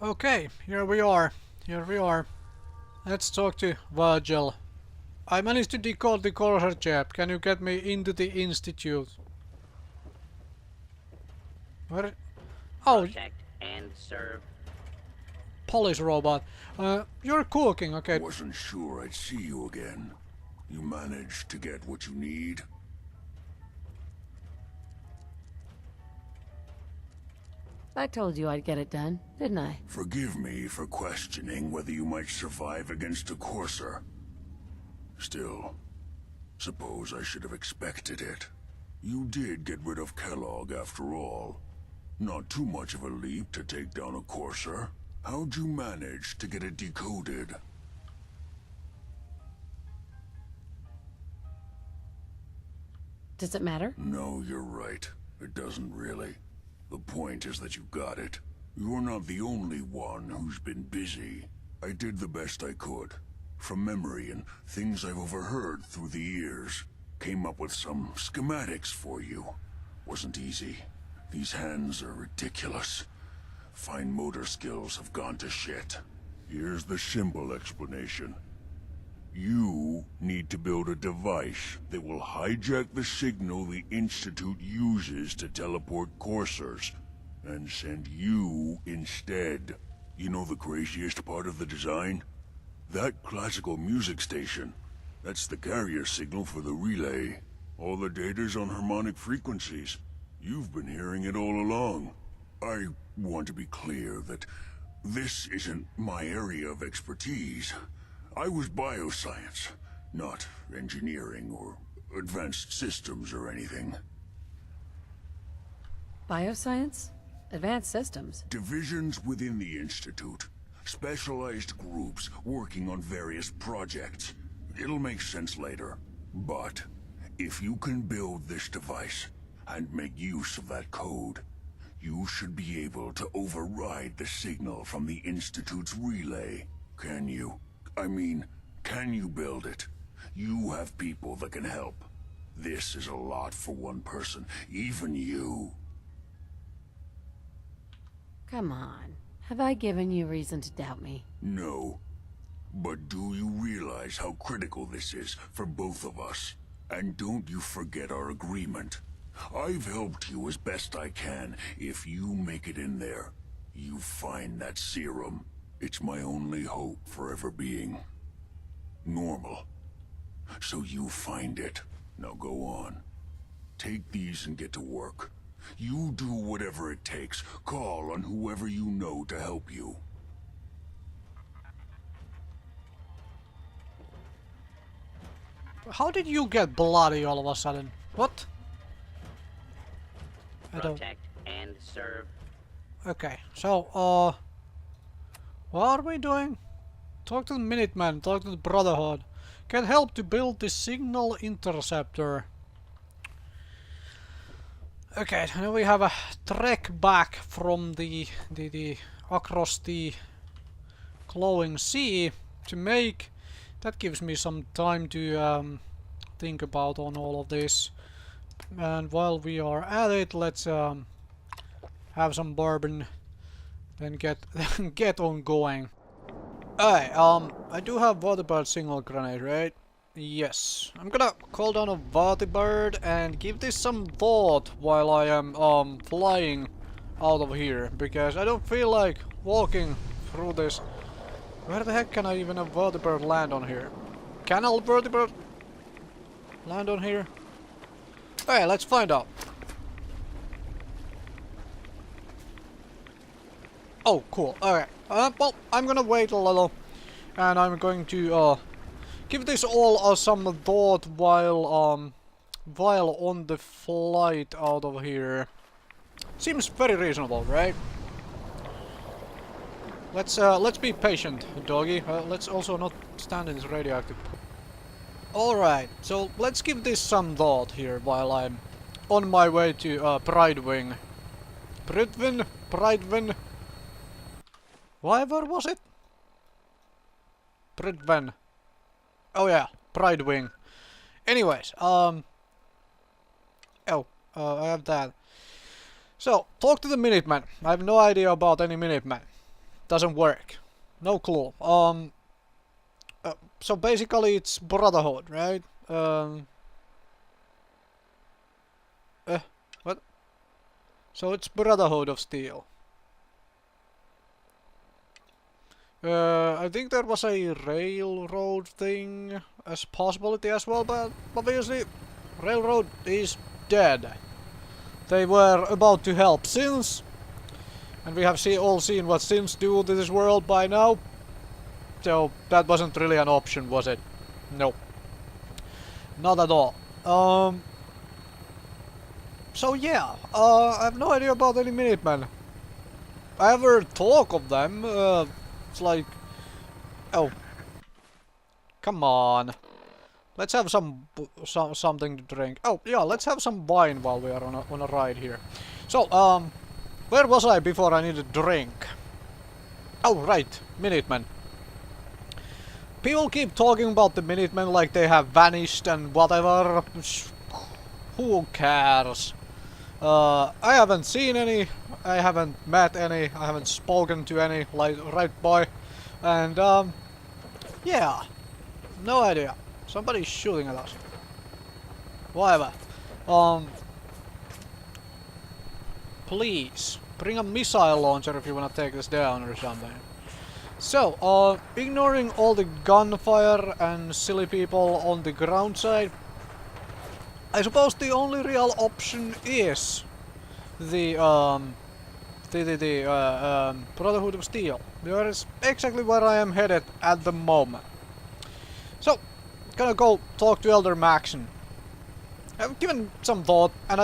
Okay, here we are. Here we are. Let's talk to Virgil. I managed to decode the Corsair chap. Can you get me into the institute? Where? Oh, Protect and serve. police robot. You're cooking, okay. Wasn't sure I'd see you again. You managed to get what you need? I told you I'd get it done, didn't I? Forgive me for questioning whether you might survive against a Courser. Still, suppose I should have expected it. You did get rid of Kellogg after all. Not too much of a leap to take down a Courser. How'd you manage to get it decoded? Does it matter? No, you're right. It doesn't really. The point is that you got it. You're not the only one who's been busy. I did the best I could. From memory and things I've overheard through the years. Came up with some schematics for you. Wasn't easy. These hands are ridiculous. Fine motor skills have gone to shit. Here's the simple explanation. You need to build a device that will hijack the signal the Institute uses to teleport coursers, and send you instead. You know the craziest part of the design? That classical music station. That's the carrier signal for the relay. All the data's on harmonic frequencies. You've been hearing it all along. I want to be clear that this isn't my area of expertise. I was bioscience, not engineering or advanced systems or anything. Bioscience? Advanced systems? Divisions within the Institute. Specialized groups working on various projects. It'll make sense later. But if you can build this device and make use of that code, you should be able to override the signal from the Institute's relay. Can you? I mean, can you build it? You have people that can help. This is a lot for one person, even you. Come on. Have I given you reason to doubt me? No. But do you realize how critical this is for both of us? And don't you forget our agreement. I've helped you as best I can. If you make it in there, you find that serum. It's my only hope for ever being normal. So you find it. Now go on. Take these and get to work. You do whatever it takes. Call on whoever you know to help you. How did you get bloody all of a sudden? What? I don't... Protect and serve. Okay, so, what are we doing? Talk to the Minutemen, talk to the Brotherhood. Can help to build the signal interceptor. Okay, now we have a trek back from the across the glowing sea to make. That gives me some time to think about on all of this. And while we are at it, let's have some bourbon, then get on going. Alright, I do have Waterbird single grenade, right? Yes. I'm gonna call down a Waterbird and give this some thought while I am flying out of here, because I don't feel like walking through this. Where the heck can I even have Waterbird land on here? Can a Waterbird land on here? Alright, let's find out. Oh, cool. Alright. Well, I'm gonna wait a little. And I'm going to give this all some thought while on the flight out of here. Seems very reasonable, right? Let's be patient, doggy. Let's also not stand in this radioactive. Alright, so let's give this some thought here while I'm on my way to Pridewing. Pridewin? Whatever was it? Pridwen. Oh yeah, Pridewing. Anyways, I have that. So, talk to the Minutemen. I have no idea about any Minutemen. doesn't work. No clue. So basically it's Brotherhood, right? What? So it's Brotherhood of Steel. I think there was a railroad thing as possibility as well, but obviously railroad is dead. They were about to help Sins, and we have all seen what Sins do to this world by now. So that wasn't really an option, was it? No. Not at all. So yeah, I have no idea about any Minutemen. I ever talk of them, it's like... Oh. Come on. Let's have something to drink. Oh, yeah, let's have some wine while we are on a ride here. So, where was I before I needed a drink? Oh, right, Minutemen. People keep talking about the Minutemen like they have vanished and whatever. Who cares? I haven't seen any, I haven't met any, I haven't spoken to any, like, right boy. And, yeah. No idea. Somebody's shooting at us. Whatever. Please, bring a missile launcher if you wanna take this down or something. So, ignoring all the gunfire and silly people on the ground side, I suppose the only real option is the Brotherhood of Steel. That is exactly where I am headed at the moment. So, gonna go talk to Elder Maxon. I've given some thought, and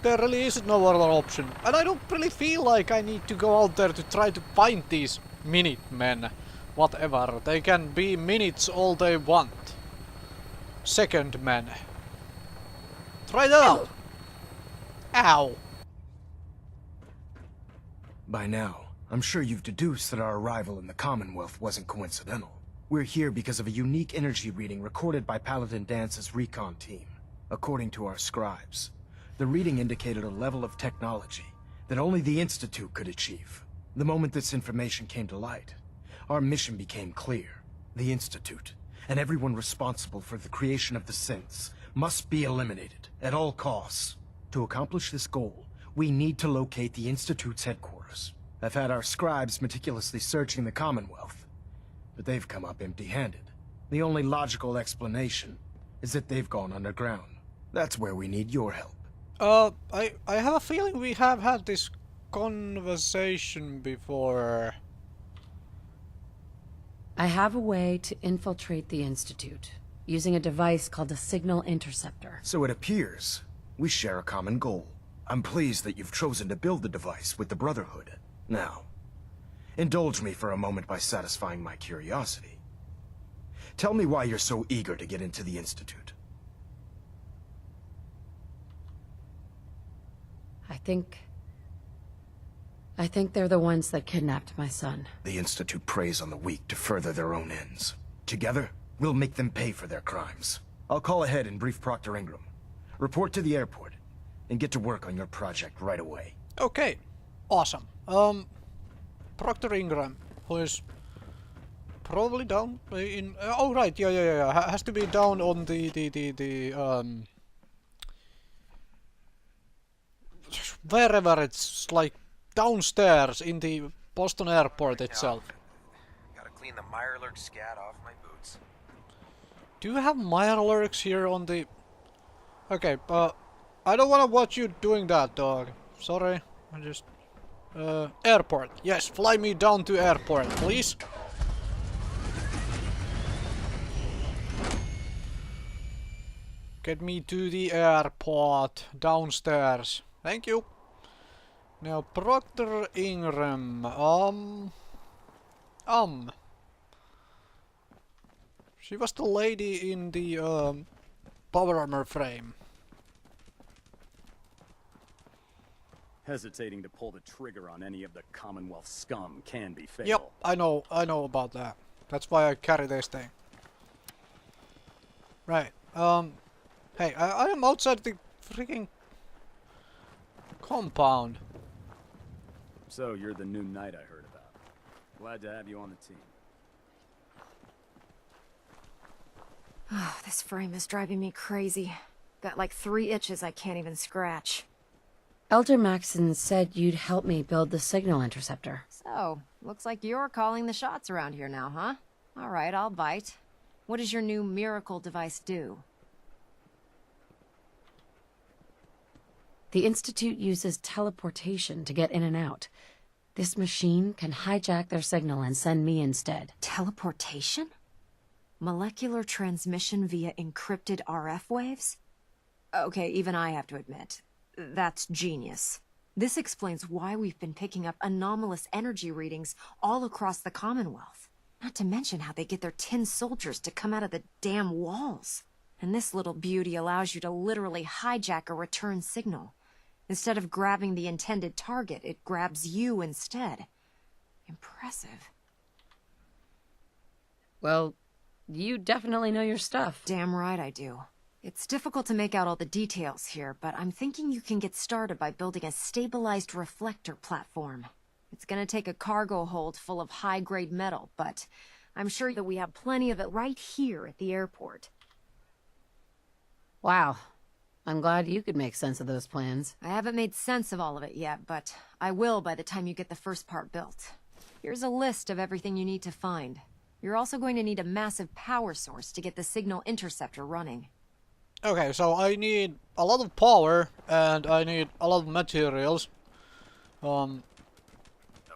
there really isn't no other option. And I don't really feel like I need to go out there to try to find these Minutemen. Whatever, they can be minutes all they want. Second men. Try that out! Ow! By now, I'm sure you've deduced that our arrival in the Commonwealth wasn't coincidental. We're here because of a unique energy reading recorded by Paladin Dance's recon team. According to our scribes, the reading indicated a level of technology that only the Institute could achieve. The moment this information came to light, our mission became clear. The Institute, and everyone responsible for the creation of the synths, must be eliminated at all costs. To accomplish this goal, we need to locate the Institute's headquarters. I've had our scribes meticulously searching the Commonwealth, but they've come up empty-handed. The only logical explanation is that they've gone underground. That's where we need your help. I have a feeling we have had this conversation before. I have a way to infiltrate the Institute, using a device called a signal interceptor. So it appears we share a common goal. I'm pleased that you've chosen to build the device with the Brotherhood. Now, indulge me for a moment by satisfying my curiosity. Tell me why you're so eager to get into the Institute. I think they're the ones that kidnapped my son. The Institute preys on the weak to further their own ends. Together, we'll make them pay for their crimes. I'll call ahead and brief Proctor Ingram. Report to the airport, and get to work on your project right away. Okay, awesome. Proctor Ingram, who is probably down in... oh right, yeah. Has to be down on the wherever it's like downstairs in the Boston airport itself. Gotta clean the Mirelurk scat off my boots. Do you have Mirelurks here on the... Okay, I don't wanna watch you doing that, dog. Sorry, I just... airport. Yes, fly me down to airport, please. Get me to the airport, downstairs. Thank you. Now, Proctor Ingram, she was the lady in the, power armor frame. Hesitating to pull the trigger on any of the Commonwealth scum can be fatal. Yep, I know about that. That's why I carry this thing. Right, hey, I am outside the freaking compound. So you're the new knight I heard about. Glad to have you on the team. Oh, this frame is driving me crazy. Got like 3 itches I can't even scratch. Elder Maxon said you'd help me build the signal interceptor. So, looks like you're calling the shots around here now, huh? Alright, I'll bite. What does your new miracle device do? The Institute uses teleportation to get in and out. This machine can hijack their signal and send me instead. Teleportation? Molecular transmission via encrypted RF waves? Okay, even I have to admit, that's genius. This explains why we've been picking up anomalous energy readings all across the Commonwealth. Not to mention how they get their tin soldiers to come out of the damn walls. And this little beauty allows you to literally hijack a return signal. Instead of grabbing the intended target, it grabs you instead. Impressive. Well, you definitely know your stuff. Damn right I do. It's difficult to make out all the details here, but I'm thinking you can get started by building a stabilized reflector platform. It's gonna take a cargo hold full of high-grade metal, but I'm sure that we have plenty of it right here at the airport. Wow. I'm glad you could make sense of those plans. I haven't made sense of all of it yet, but I will by the time you get the first part built. Here's a list of everything you need to find. You're also going to need a massive power source to get the signal interceptor running. Okay, so I need a lot of power, and I need a lot of materials. No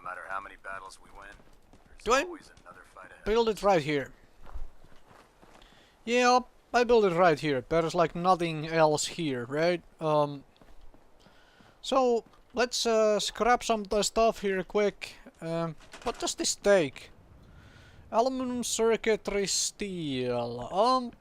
matter how many battles we win, Do there's I always another fight ahead. build it right here? Yeah, I build it right here. There's like nothing else here, right? So let's scrap some of the stuff here quick. What does this take? Aluminum circuitry, steel.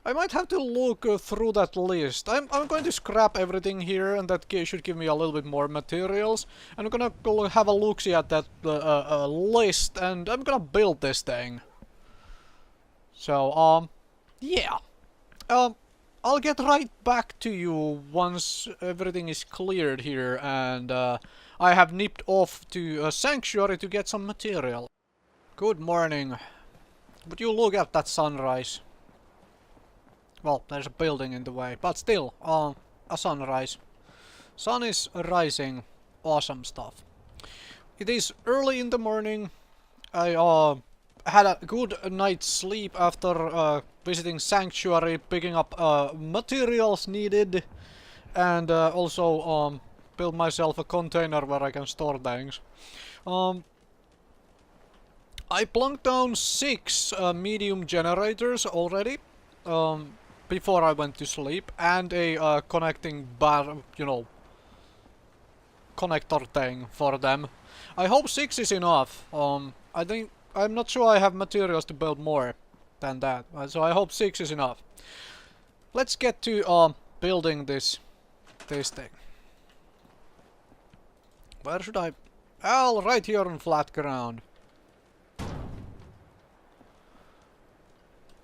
I might have to look through that list. I'm going to scrap everything here, and that should give me a little bit more materials. I'm gonna go have a look-see at that list, and I'm gonna build this thing. So, yeah. I'll get right back to you once everything is cleared here, and I have nipped off to a sanctuary to get some material. Good morning. Would you look at that sunrise? Well, there's a building in the way, but still, a sunrise. Sun is rising. Awesome stuff. It is early in the morning. I had a good night's sleep after visiting Sanctuary, picking up materials needed, and also build myself a container where I can store things. I plunked down 6 medium generators already. Before I went to sleep, and a connecting bar, you know, connector thing for them. I hope 6 is enough. I'm not sure I have materials to build more than that, so I hope 6 is enough. Let's get to building this thing. Where should I? Oh, right here on flat ground.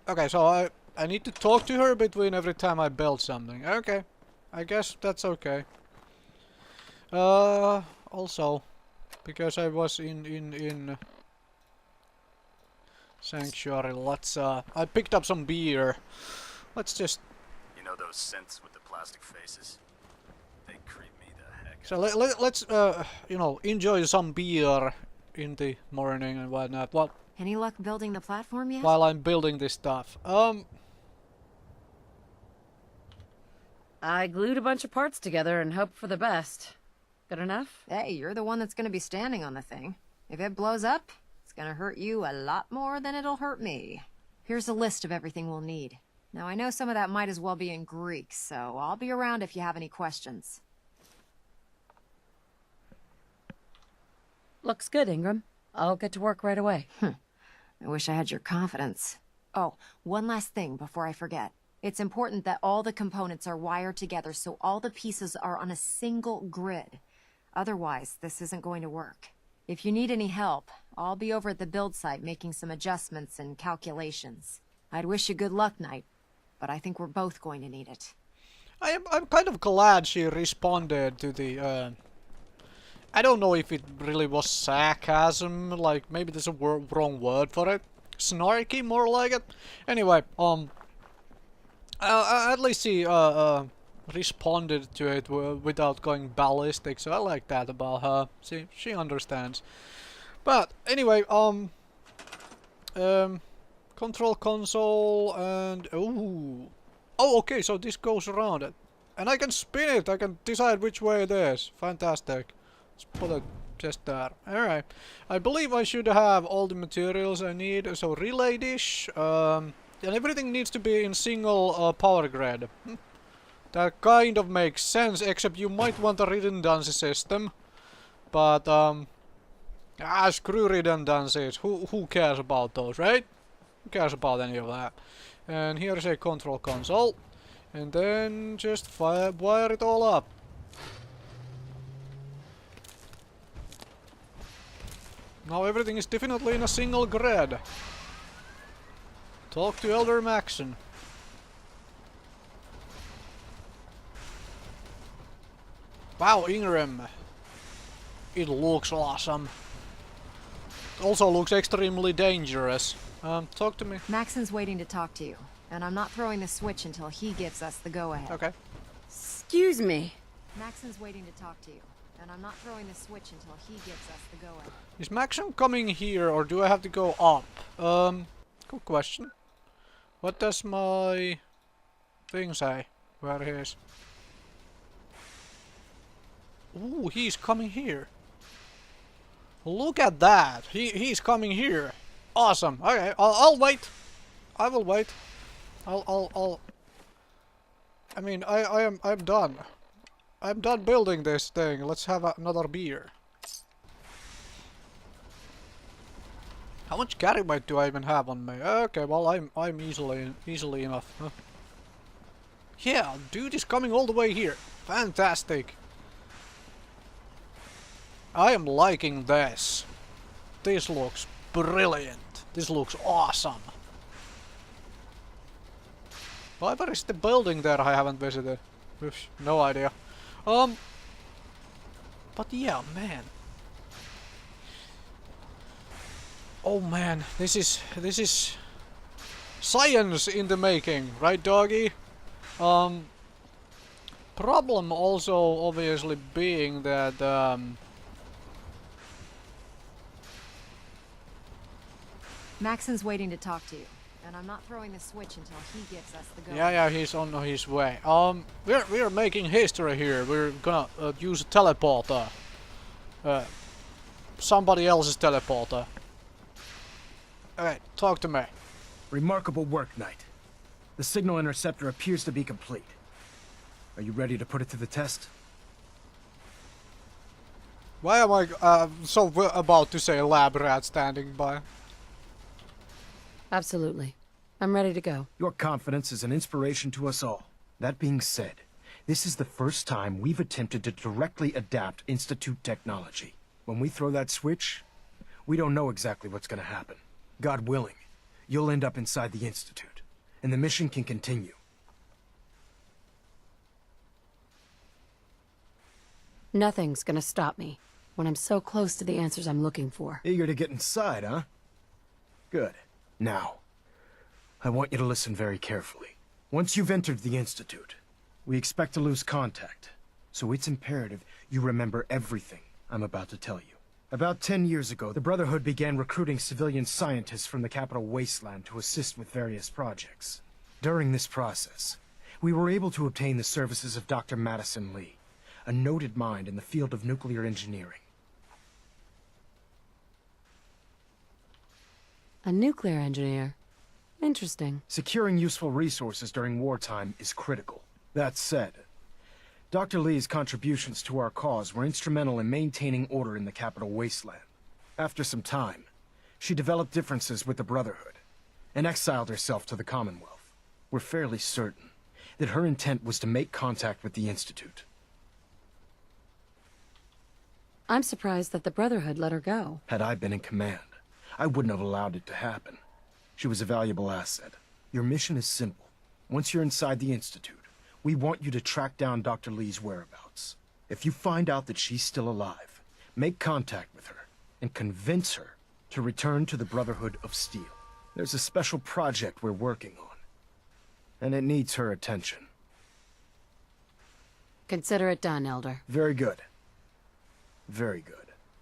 Okay, so I need to talk to her between every time I build something. Okay. I guess that's okay. Also, because I was in Sanctuary, let's I picked up some beer. Let's just... You know those synths with the plastic faces? They creep me the heck So out. let's you know, enjoy some beer in the morning and whatnot. Well, Any luck building the platform yet? while I'm building this stuff. I glued a bunch of parts together and hoped for the best. Good enough? Hey, you're the one that's gonna be standing on the thing. If it blows up, it's gonna hurt you a lot more than it'll hurt me. Here's a list of everything we'll need. Now, I know some of that might as well be in Greek, so I'll be around if you have any questions. Looks good, Ingram. I'll get to work right away. I wish I had your confidence. Oh, one last thing before I forget. It's important that all the components are wired together so all the pieces are on a single grid. Otherwise, this isn't going to work. If you need any help, I'll be over at the build site making some adjustments and calculations. I'd wish you good luck, Knight, but I think we're both going to need it. I'm kind of glad she responded to the I don't know if it really was sarcasm, like maybe there's a wrong word for it. Snarky, more like it. Anyway, at least he responded to it without going ballistic, so I like that about her. See, she understands. But anyway, control console and oh, okay, so this goes around it, and I can spin it. I can decide which way it is. Fantastic. Let's put it just there. All right. I believe I should have all the materials I need. So relay dish, and everything needs to be in single power grid. That kind of makes sense, except you might want a redundancy system. But screw redundancies. Who cares about those, right? Who cares about any of that? And here's a control console. And then just wire it all up. Now everything is definitely in a single grid. Talk to Elder Maxon. Wow, Ingram. It looks awesome. Also looks extremely dangerous. Talk to me. Maxon's waiting to talk to you, and I'm not throwing the switch until he gives us the go-ahead. Okay. Excuse me. Maxon's waiting to talk to you, and I'm not throwing the switch until he gives us the go-ahead. Is Maxon coming here, or do I have to go up? Good question. What does my thing say? Where he is? Ooh, he's coming here. Look at that. He's coming here. Awesome. Okay, I'll wait. I will wait. I mean, I'm done. I'm done building this thing. Let's have another beer. How much carry weight do I even have on me? Okay, well I'm easily enough. Huh? Yeah, dude is coming all the way here. Fantastic. I am liking this. This looks brilliant. This looks awesome. Why, where is the building there I haven't visited? Oof, no idea. But yeah, man. Oh man, this is science in the making, right, doggy? Problem also obviously being that Maxon's waiting to talk to you, and I'm not throwing the switch until he gives us the go. yeah, he's on his way. We're making history here. We're gonna use a teleporter. Somebody else's teleporter. Alright, talk to me. Remarkable work, Knight. The signal interceptor appears to be complete. Are you ready to put it to the test? Why am I so about to say lab rat standing by? Absolutely. I'm ready to go. Your confidence is an inspiration to us all. That being said, this is the first time we've attempted to directly adapt Institute technology. When we throw that switch, we don't know exactly what's gonna happen. God willing, you'll end up inside the Institute, and the mission can continue. Nothing's gonna stop me when I'm so close to the answers I'm looking for. Eager to get inside, huh? Good. Now, I want you to listen very carefully. Once you've entered the Institute, we expect to lose contact, so it's imperative you remember everything I'm about to tell you. About 10 years ago, the Brotherhood began recruiting civilian scientists from the capital wasteland to assist with various projects. During this process, we were able to obtain the services of Dr. Madison Lee, a noted mind in the field of nuclear engineering. A nuclear engineer. Interesting. Securing useful resources during wartime is critical. That said, Dr. Lee's contributions to our cause were instrumental in maintaining order in the capital wasteland. After some time, she developed differences with the Brotherhood and exiled herself to the Commonwealth. We're fairly certain that her intent was to make contact with the Institute. I'm surprised that the Brotherhood let her go. Had I been in command, I wouldn't have allowed it to happen. She was a valuable asset. Your mission is simple. Once you're inside the Institute, we want you to track down Dr. Lee's whereabouts. If you find out that she's still alive, Make contact with her and convince her to return to the Brotherhood of Steel. There's a special project we're working on, and it needs her attention. Consider it done, Elder. Very good. Very good.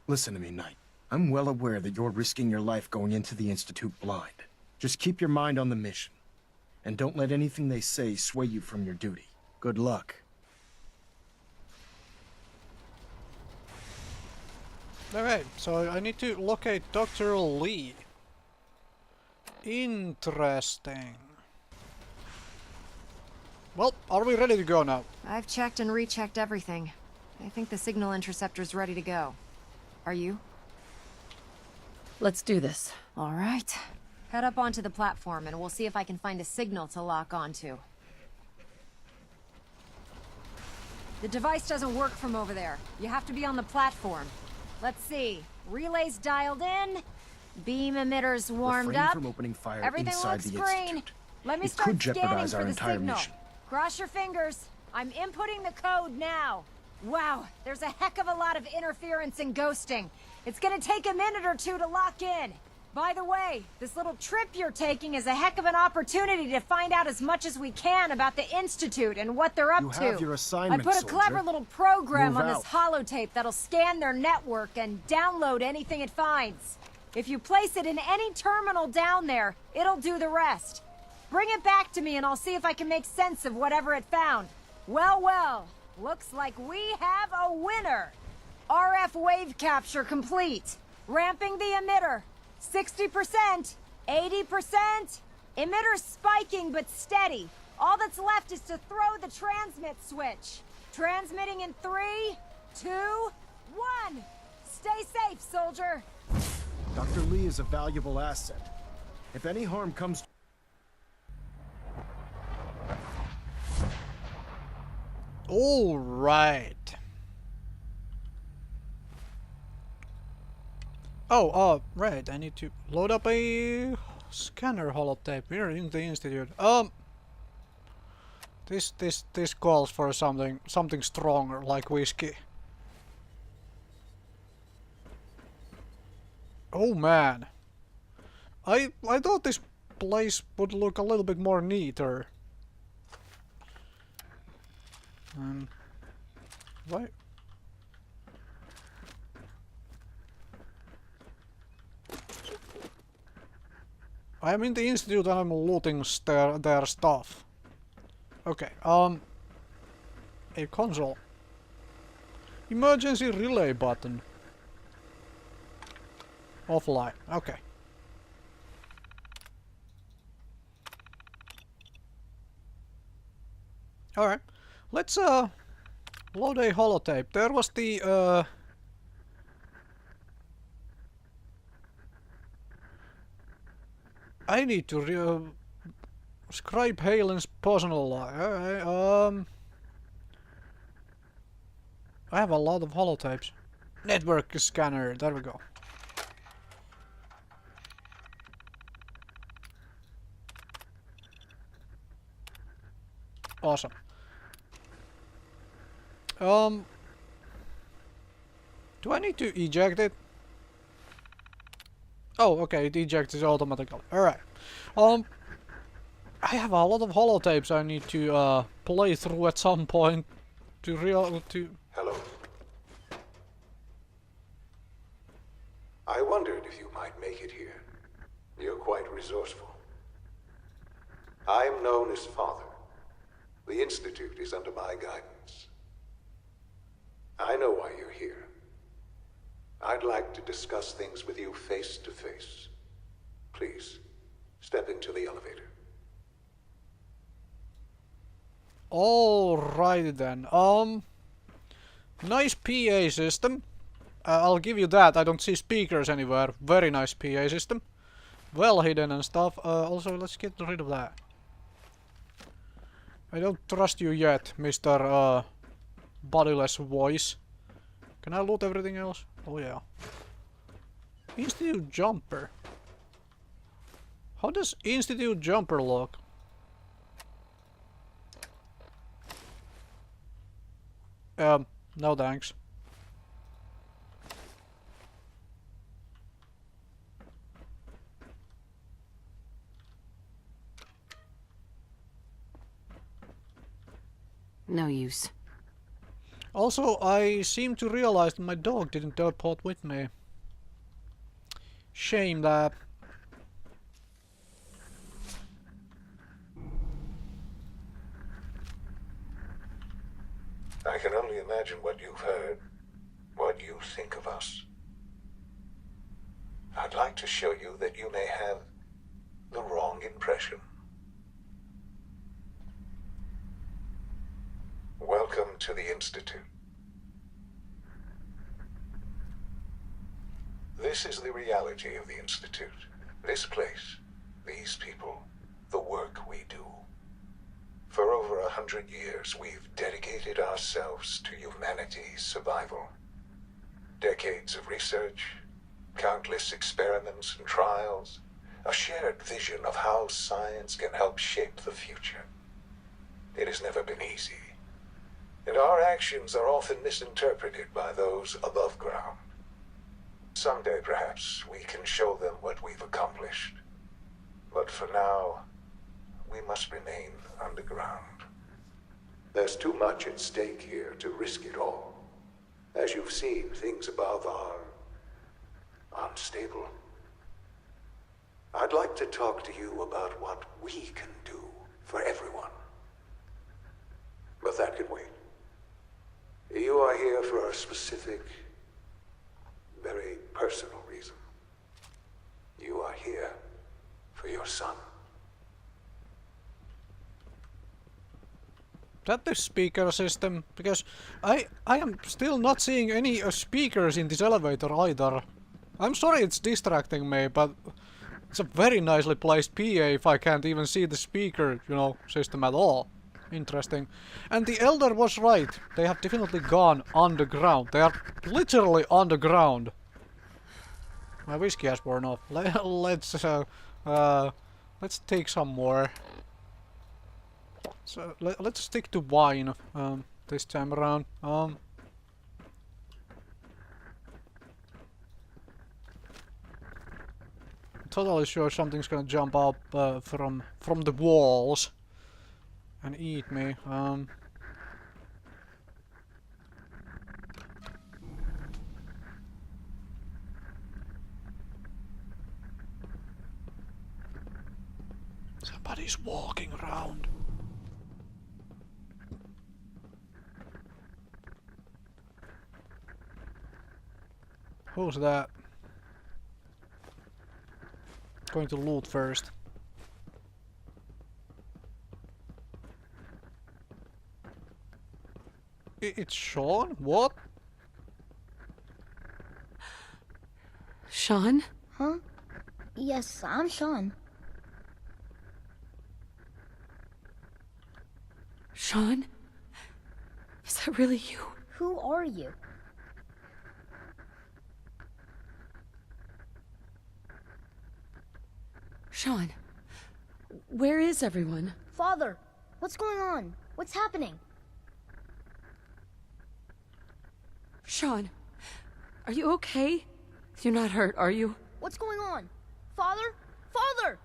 Listen to me, Knight. I'm well aware that you're risking your life going into the Institute blind. Just keep your mind on the mission, and don't let anything they say sway you from your duty. Good luck. Okay, so I need to locate Dr. Lee. Interesting. Well, are we ready to go now? I've checked and rechecked everything. I think the signal interceptor's ready to go. Are you? Let's do this. All right. Head up onto the platform and we'll see if I can find a signal to lock onto. The device doesn't work from over there. You have to be on the platform. Let's see. Relays dialed in. Beam emitters warmed Refrain up. from opening fire Everything inside looks the green. Institute. Let me It start could jeopardize scanning our for the entire signal. mission. Cross your fingers. I'm inputting the code now. Wow, there's a heck of a lot of interference and ghosting. It's gonna take a minute or two to lock in. By the way, this little trip you're taking is a heck of an opportunity to find out as much as we can about the Institute and what they're up You to. have your assignment, I put a soldier. clever little program Move on this out. holotape that'll scan their network and download anything it finds. If you place it in any terminal down there, it'll do the rest. Bring it back to me and I'll see if I can make sense of whatever it found. Well, well, looks like we have a winner. RF wave capture complete. Ramping the emitter. 60%, 80%. Emitter spiking but steady. All that's left is to throw the transmit switch. Transmitting in 3, 2, 1. Stay safe, soldier. Dr. Lee is a valuable asset. If any harm comes to All right. Oh, right. I need to load up a scanner holotape here in the Institute. This calls for something stronger, like whiskey. Oh man, I thought this place would look a little bit more neater. What? I'm in the Institute and I'm looting their stuff. Okay, a console. Emergency relay button. Offline, okay. Alright, let's load a holotape. There was the I need to scribe Halen's personal life. I have a lot of holotapes. Network scanner, there we go. Awesome. Do I need to eject it? Oh, okay, it ejects automatically. Alright. I have a lot of holotapes I need to play through at some point to Hello. I wondered if you might make it here. You're quite resourceful. I'm known as Father. The Institute is under my guidance. I know why you're here. I'd like to discuss things with you face to face. Please, step into the elevator. Alright then. Nice PA system. I'll give you that. I don't see speakers anywhere. Very nice PA system. Well hidden and stuff. Also, let's get rid of that. I don't trust you yet, Mr. Bodiless voice. Can I loot everything else? Oh yeah. Institute Jumper. How does Institute Jumper look? No thanks. No use. Also, I seem to realize that my dog didn't teleport with me. Shame that. I can only imagine what you've heard, what you think of us. I'd like to show you that you may have the wrong impression. Welcome to the Institute. This is the reality of the Institute. This place, these people, the work we do. For over 100 years, we've dedicated ourselves to humanity's survival. Decades of research, countless experiments and trials, a shared vision of how science can help shape the future. It has never been easy, and our actions are often misinterpreted by those above ground. Someday, perhaps, we can show them what we've accomplished. But for now, we must remain underground. There's too much at stake here to risk it all. As you've seen, things above are unstable. I'd like to talk to you about what we can do for everyone. But that can wait. You are here for a specific, very personal reason. You are here for your son. That the speaker system, because I am still not seeing any speakers in this elevator either. I'm sorry it's distracting me, but it's a very nicely placed PA if I can't even see the speaker, you know, system at all. Interesting. And the Elder was right. They have definitely gone underground. They are literally underground. My whiskey has worn off. Let's take some more. So let's stick to wine this time around. Totally sure something's gonna jump up from the walls and eat me. Somebody's walking around. Who's that? Going to loot first. It's Sean? What? Sean? Huh? Yes, I'm Sean. Sean? Is that really you? Who are you? Sean, where is everyone? Father, what's going on? What's happening? Sean, are you okay? You're not hurt, are you? What's going on? Father? Father!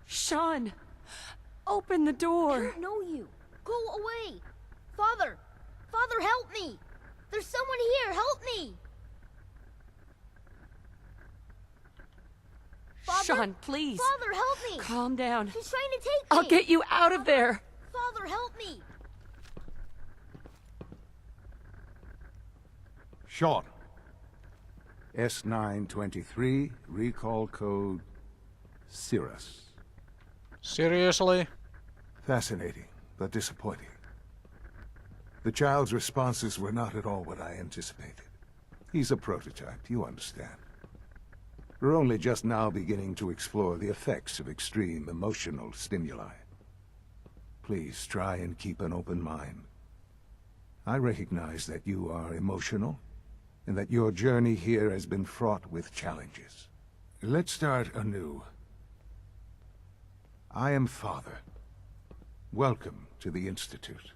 Sean, open the I door. don't know you. Go away. Father! Father, help me! There's someone here, help me! Father? Sean, please. Father, help me! Calm down. He's trying to take me! I'll get you out of there. Father, help me! Sean. S923, recall code Silrace. Seriously? Fascinating, but disappointing. The child's responses were not at all what I anticipated. He's a prototype, you understand. We're only just now beginning to explore the effects of extreme emotional stimuli. Please try and keep an open mind. I recognize that you are emotional, and that your journey here has been fraught with challenges. Let's start anew. I am Father. Welcome to the Institute.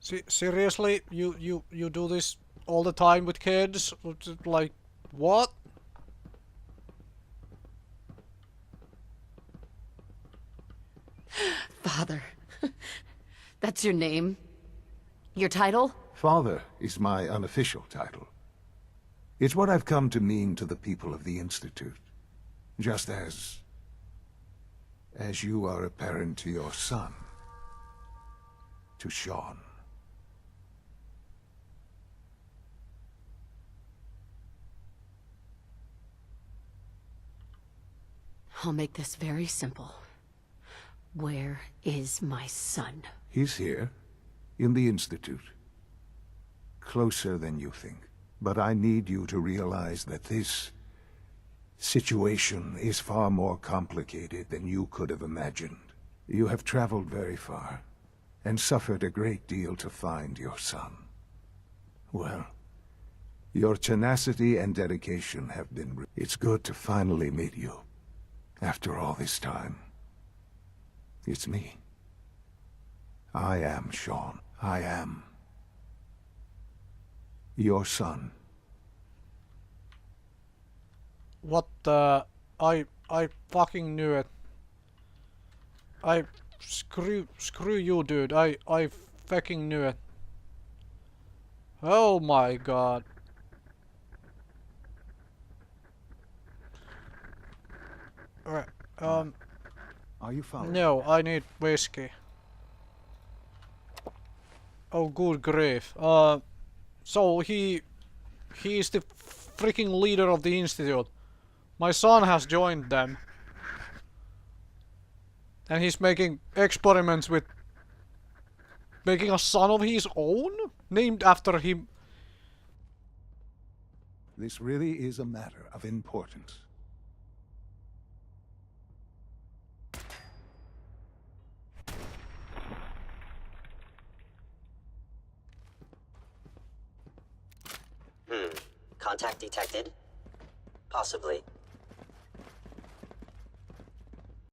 Seriously? You do this all the time with kids? Like, what? Father, That's your name? Your title? Father is my unofficial title. It's what I've come to mean to the people of the Institute. Just as you are a parent to your son. To Sean. I'll make this very simple. Where is my son? He's here, in the Institute. Closer than you think. But I need you to realize that this situation is far more complicated than you could have imagined. You have traveled very far, and suffered a great deal to find your son. Well, your tenacity and dedication have been... It's good to finally meet you. After all this time. It's me. I am Sean. I am your son. What the... I fucking knew it. Screw you, dude. I fucking knew it. Oh my god. Alright, Are you following? no, I need whiskey. Oh, good grief. So he's the freaking leader of the Institute. My son has joined them. And he's making experiments with making a son of his own? Named after him. This really is a matter of importance. Contact detected? Possibly.